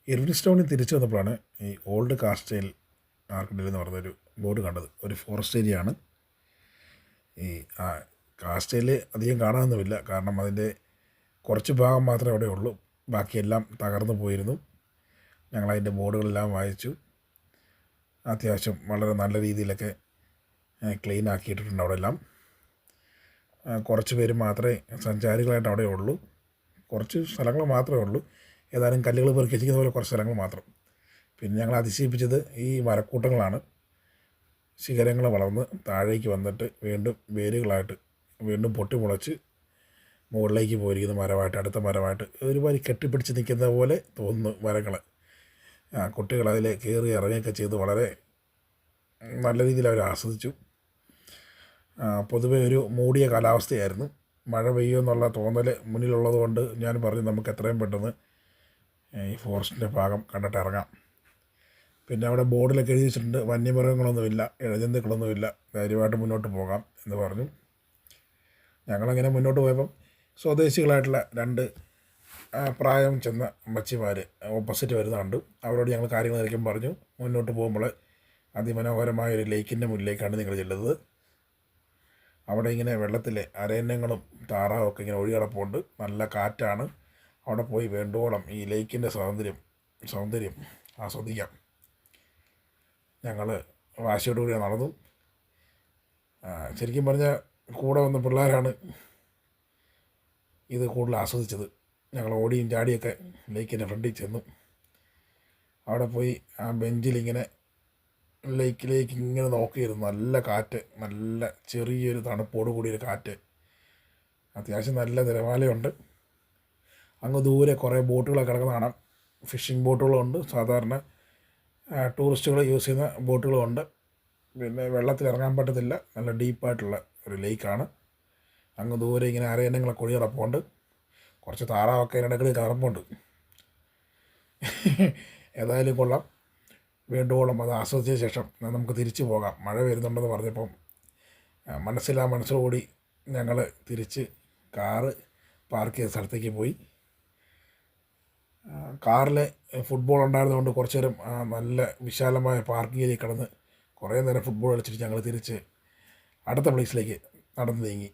എൽഫിൻസ്റ്റോണിൽ തിരിച്ചു വന്നപ്പോഴാണ് ഈ ഓൾഡ് കാസ്റ്റേൽ ആർക്കിടെയിൽ എന്ന് പറഞ്ഞൊരു ബോർഡ് കണ്ടത്. ഒരു ഫോറസ്റ്റ് ഏരിയ ആണ്. ഈ കാസ്റ്റേൽ അധികം കാണാനൊന്നുമില്ല, കാരണം അതിൻ്റെ കുറച്ച് ഭാഗം മാത്രമേ അവിടെ ഉള്ളൂ. ബാക്കിയെല്ലാം തകർന്നു പോയിരുന്നു. ഞങ്ങളതിൻ്റെ ബോർഡുകളെല്ലാം വായിച്ചു. അത്യാവശ്യം വളരെ നല്ല രീതിയിലൊക്കെ ക്ലീൻ ആക്കിയിട്ടുണ്ട് അവിടെ എല്ലാം. കുറച്ച് പേര് മാത്രമേ സഞ്ചാരികളായിട്ട് അവിടെ ഉള്ളൂ. കുറച്ച് സ്ഥലങ്ങൾ മാത്രമേ ഉള്ളൂ. ഏതാനും കല്ലുകൾ പെറുക്കി വെച്ചിരിക്കുന്ന പോലെ കുറച്ച് സ്ഥലങ്ങൾ മാത്രം. പിന്നെ ഞങ്ങൾ അതിശയിപ്പിച്ചത് ഈ മരക്കൂട്ടങ്ങളാണ്. ശിഖരങ്ങൾ വളർന്ന് താഴേക്ക് വന്നിട്ട് വീണ്ടും വേരുകളായിട്ട് വീണ്ടും പൊട്ടിമുളച്ച് മുകളിലേക്ക് പോയിരിക്കുന്ന മരമായിട്ട്, അടുത്ത മരമായിട്ട് ഒരുപാട് കെട്ടിപ്പിടിച്ച് നിൽക്കുന്ന പോലെ തോന്നുന്നു മരങ്ങൾ. കുട്ടികൾ അതിൽ കയറി ഇറങ്ങിയൊക്കെ ചെയ്ത് വളരെ നല്ല രീതിയിൽ അവർ ആസ്വദിച്ചു. പൊതുവെ ഒരു മൂടിയ കാലാവസ്ഥയായിരുന്നു. മഴ പെയ്യുമെന്നുള്ള തോന്നൽ മുന്നിലുള്ളത് കൊണ്ട് ഞാൻ പറഞ്ഞു നമുക്ക് എത്രയും പെട്ടെന്ന് ഈ ഫോറസ്റ്റിൻ്റെ ഭാഗം കണ്ടിട്ട് ഇറങ്ങാം. പിന്നെ അവിടെ ബോർഡിലൊക്കെ എഴുതി വെച്ചിട്ടുണ്ട് വന്യമൃഗങ്ങളൊന്നുമില്ല, ഇഴജന്തുക്കളൊന്നുമില്ല, ധൈര്യമായിട്ട് മുന്നോട്ട് പോകാം എന്ന് പറഞ്ഞു. ഞങ്ങളങ്ങനെ മുന്നോട്ട് പോയപ്പം സ്വദേശികളായിട്ടുള്ള രണ്ട് പ്രായം ചെന്ന അമ്മച്ചിമാർ ഓപ്പോസിറ്റ് വരുന്ന കണ്ടു. അവരോട് ഞങ്ങൾ കാര്യങ്ങൾ ആയിരിക്കും പറഞ്ഞു. മുന്നോട്ട് പോകുമ്പോൾ അതിമനോഹരമായൊരു ലേക്കിൻ്റെ മുന്നിലേക്കാണ് നിങ്ങൾ ചെല്ലുന്നത്. അവിടെ ഇങ്ങനെ വെള്ളത്തിൽ അരയന്നങ്ങളും താറാവും ഒക്കെ ഇങ്ങനെ ഒഴുകിടപ്പുണ്ട്. നല്ല കാറ്റാണ്. അവിടെ പോയി വേണ്ടോളം ഈ ലേക്കിൻ്റെ സൗന്ദര്യം ആസ്വദിക്കാം. ഞങ്ങൾ വാശിയോടുകൂടി നടന്നു. ശരിക്കും പറഞ്ഞാൽ കൂടെ വന്ന പിള്ളേരാണ് ഇത് കൂടുതൽ ആസ്വദിച്ചത്. ഞങ്ങൾ ഓടിയും ചാടിയൊക്കെ ലേക്കിൻ്റെ ഫ്രണ്ടിൽ ചെന്നു. അവിടെ പോയി ആ ബെഞ്ചിലിങ്ങനെ ലേക്കിലേക്ക് ഇങ്ങനെ നോക്കിയിരുന്നു. നല്ല കാറ്റ്, നല്ല ചെറിയൊരു തണുപ്പോട് കൂടിയൊരു കാറ്റ്. അത്യാവശ്യം നല്ല തിരമാലയുണ്ട്. അങ്ങ് ദൂരെ കുറേ ബോട്ടുകളൊക്കെ കിടക്കുന്ന കാണാം. ഫിഷിംഗ് ബോട്ടുകളുണ്ട്, സാധാരണ ടൂറിസ്റ്റുകൾ യൂസ് ചെയ്യുന്ന ബോട്ടുകളുമുണ്ട്. പിന്നെ വെള്ളത്തിൽ ഇറങ്ങാൻ പറ്റത്തില്ല, നല്ല ഡീപ്പായിട്ടുള്ള ഒരു ലേക്കാണ്. അങ്ങ് ദൂരെ ഇങ്ങനെ അരയന്നങ്ങളൊക്കെ ഒഴി കിടപ്പുണ്ട്. കുറച്ച് താറാവൊക്കെ അതിനിടയ്ക്ക് കിടപ്പുണ്ട്. ഏതായാലും കൊള്ളാം. വേണ്ടുവോളം അത് ആസ്വദിച്ച ശേഷം നമുക്ക് തിരിച്ചു പോകാം. മഴ വരുന്നുണ്ടെന്ന് പറഞ്ഞപ്പം മനസ്സിലോടി ഞങ്ങൾ തിരിച്ച് കാറ് പാർക്ക് ചെയ്ത സ്ഥലത്തേക്ക് പോയി. കാറിൽ ഫുട്ബോൾ ഉണ്ടായിരുന്നതുകൊണ്ട് കുറച്ച് നേരം നല്ല വിശാലമായ പാർക്കിംഗ് ഏരിയ കിടന്ന് കുറേ നേരം ഫുട്ബോൾ കളിച്ചിട്ട് ഞങ്ങൾ തിരിച്ച് അടുത്ത പ്ലേസിലേക്ക് നടന്നു നീങ്ങി.